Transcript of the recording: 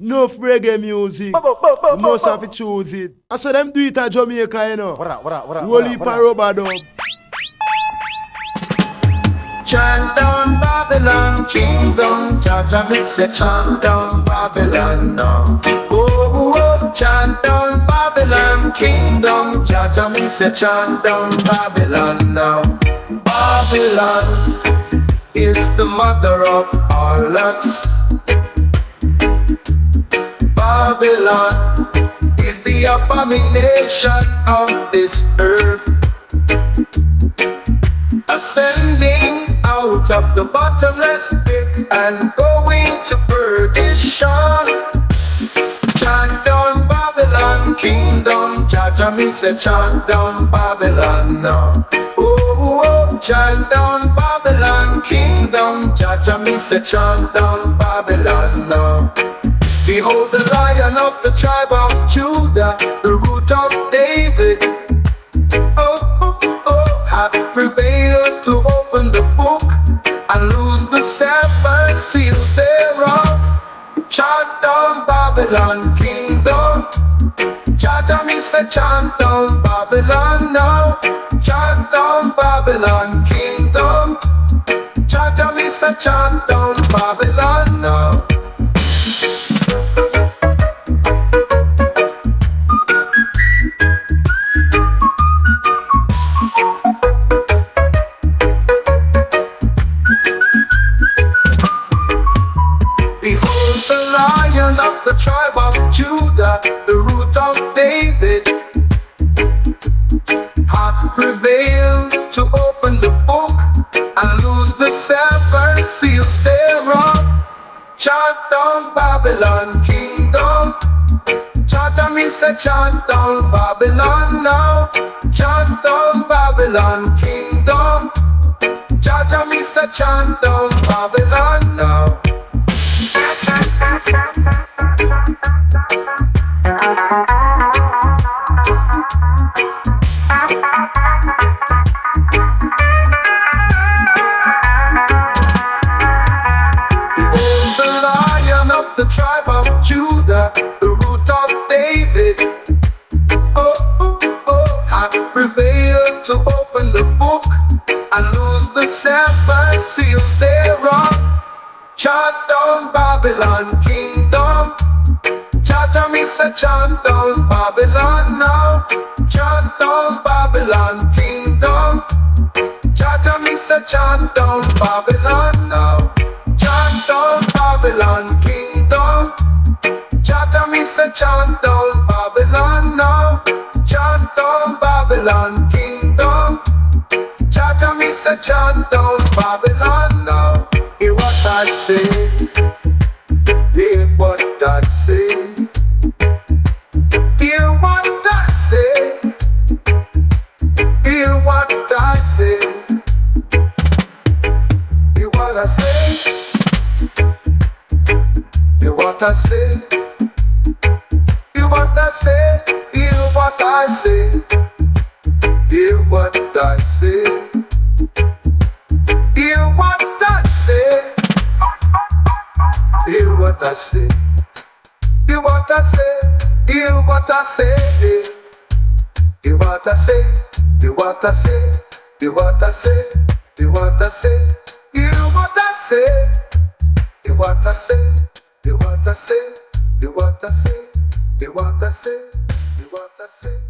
Enough reggae music. You must have to choose it. I saw them do it at Jamaica, you know. Holy Paroba dub. Chant down Babylon Kingdom, Jaja me say chant down Babylon now. Oh, oh, chant down Babylon Kingdom, Jaja me say chant down Babylon now. Babylon is the mother of all lots. Babylon is the abomination of this earth, ascending out of the bottomless pit and going to perdition. Chant down Babylon Kingdom, Jaja me say chant down Babylon now. Oh, oh, chant down Babylon Kingdom, Jaja me say chant down Babylon now. Behold the Lion of the tribe of Judah, the root of David. Oh, oh, oh, hath prevailed to open the book and loose the seven seals thereof. Chant down Babylon Kingdom, Jaja me say chant down Babylon now. Chant down Babylon Kingdom, Jaja me say chant down Babylon now. Of the tribe of Judah, the root of David, hath prevailed to open the book and loose the seven seals thereof. Chant down Babylon Kingdom, Jaja me say chant down Babylon now. Chant down Babylon Kingdom, Jaja me say chant down Babylon now. The tribe of Judah, the root of David, oh, oh, oh, hath prevailed to open the book and loose the seven seals thereof. Chant down Babylon Kingdom, Jaja me say chant down Babylon now. Chant down Babylon Kingdom, Jaja me say chant down Babylon now. Chant down Babylon Kingdom, Jaja me say chant down Babylon now. Chant down Babylon Kingdom, Jaja me say chant down Babylon now. Hear what I say, hear what I say, hear what I say, hear what I say, hear what I say. Hear what I say, hear what I say, hear what I say, hear what I say, hear what I say, hear what I say, hear what I say, hear what I say, hear what I say, hear what I say, hear what I say, hear what I say, hear what I say, hear what I say. Hear what I say, hear what I say, hear what I say, hear what I say.